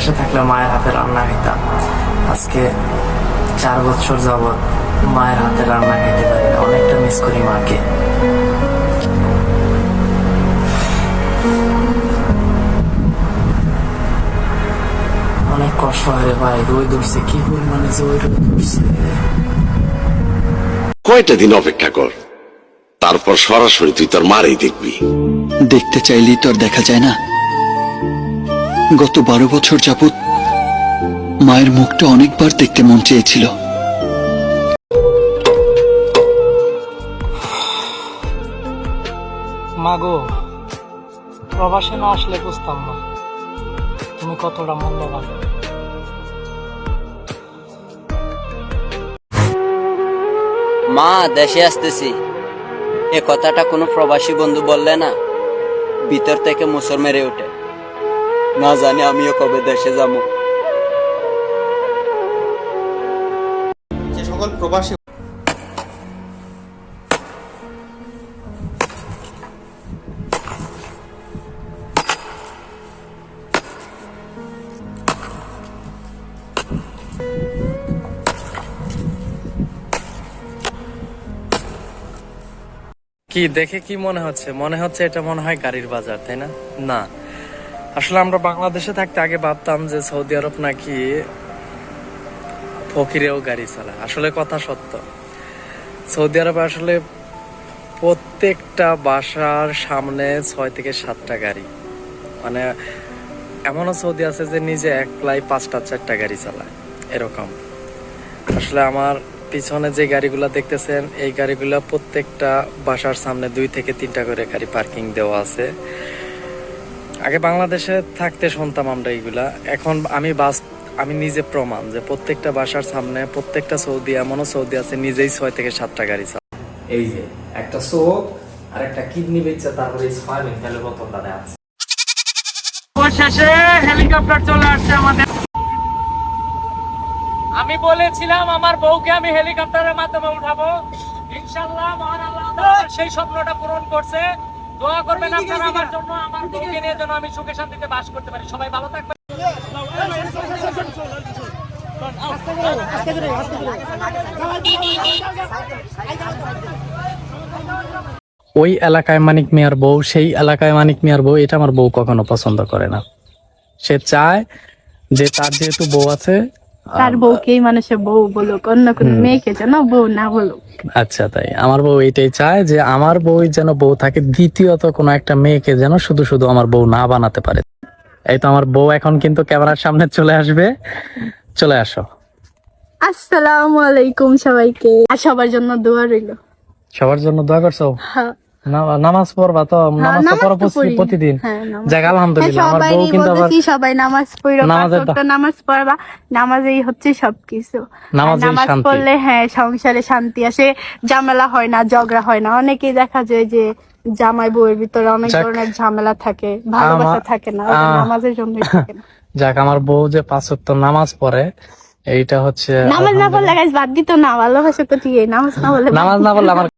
দেশে থাকলে মায়ের হাতে রান্না খাইতাম। আজকে 4 বছর যাবৎ মায়ের হাতে রান্না খাইতে পারি না, অনেকটা মিস করি মাকে। অনেক কষ্ট হয় রে ভাই, রোদ উঠছে, কি পরিমাণে যে ওই রোদ উঠছে। কয়টা দিন অপেক্ষা কর, তারপর সরাসরি তুই তোর মারেই দেখবি। দেখতে চাইলেই তো আর দেখা যায় না। গত 12 বছর যাবৎ মায়ের মুখটা অনেকবার দেখতে মন চেয়েছিল। মাগো, প্রবাসে না আসলে বুঝতাম না তুমি কতটা মূল্যবান। মা, দেশে আসতেছি এ কথাটা কোনো প্রবাসী বন্ধু বললে না ভিতর থেকে মুসর মেরে ওঠে। না জানি আমিও কবে দেশে যাবো। যে সকল প্রবাসী কি দেখে কি মনে হচ্ছে? মনে হচ্ছে এটা মনে হয় গাড়ির বাজার, তাই না? না, আসলে আমরা বাংলাদেশে থাকতে আগে ভাবতাম যে সৌদি আরব নাকি ফকিরেও গাড়ি চালায়। আসলে কথা সত্য, সৌদি আরবে আসলে প্রত্যেকটা বাসার সামনে 6 থেকে 7টা গাড়ি। মানে এমনও সৌদি আছে যে নিজে একলাই 5টা 4টা গাড়ি চালায়, এরকম। আসলে আমার পিছনে যে গাড়িগুলা দেখতেছেন, এই গাড়িগুলা প্রত্যেকটা বাসার সামনে 2 থেকে 3টা করে গাড়ি পার্কিং দেওয়া আছে। আগে বাংলাদেশে থাকতে শুনতাম আমরা এইগুলা, এখন আমি নিজে প্রমাণ যে প্রত্যেকটা বাসার সামনে প্রত্যেকটা সৌদি, এমনও সৌদি আছে নিজেই 6 থেকে 7টা গাড়ি চালায়। এই যে একটা চোখ আর একটা কিডনি বেচছে, তারপরে এই সয়াবিন তেলের বোতলটা আছে। শেষে হেলিকপ্টার চলে আসছে আমাদের। আমি বলেছিলাম আমার বউকে আমি হেলিকপ্টারের মাধ্যমে উঠাবো, ইনশাআল্লাহ মহান আল্লাহ তাআলা সেই স্বপ্নটা পূরণ করছে। দোয়া করবেন আপনারা আমার জন্য, আমার বউকে নিয়ে যেন আমি সুখে শান্তিতে বাস করতে পারি। সবাই ভালো থাকবেন। ওই এলাকায় মানিক মিয়ার বউ, সেই এলাকায় মানিক মিয়ার বউ, এটা আমার বউ কখনো পছন্দ করে না। সে চায় যে তার যেহেতু বউ আছে, তার বউকেই মানুষের বউ বলুক, অন্য কোনো মেয়েকে যেন বউ না বলুক। আচ্ছা, তাই আমার বউ এটাই চায় যে আমার বউ যেন বউ থাকে, দ্বিতীয়ত কোনো একটা মেয়েকে যেন শুধু শুধু আমার বউ না বানাতে পারে। এই তো আমার বউ এখন কিন্তু ক্যামেরার সামনে চলে আসবে, চলে আসো। আসসালামু আলাইকুম সবাইকে, আর সবার জন্য দোয়া রইল। সবার জন্য দোয়া করছো? হ্যাঁ, নামাজ পড়বা তো? নামাজ তো পড়ো প্রতিদিন। যাক আলহামদুলিল্লাহ, আমার বউ কিন্তু আবার সবাই নামাজ পড়ো, নামাজ পড়বা। নামাজেই হচ্ছে সবকিছু। নামাজ পড়লে সংসারে শান্তি আসে, ঝামেলা হয় না, ঝগড়া হয় না। অনেকেই দেখা যায় যে জামাই বউয়ের ভিতরে অনেক ধরনের ঝামেলা থাকে, ভালোবাসা থাকে না, নামাজের জন্যই থাকে না। যাক, আমার বউ যে 5 ওয়াক্ত নামাজ পড়ে, এইটা হচ্ছে নামাজ না পড়লে বাদ দিত না, ভালোবাসা তো ঠিক, নামাজ না পড়লে আমার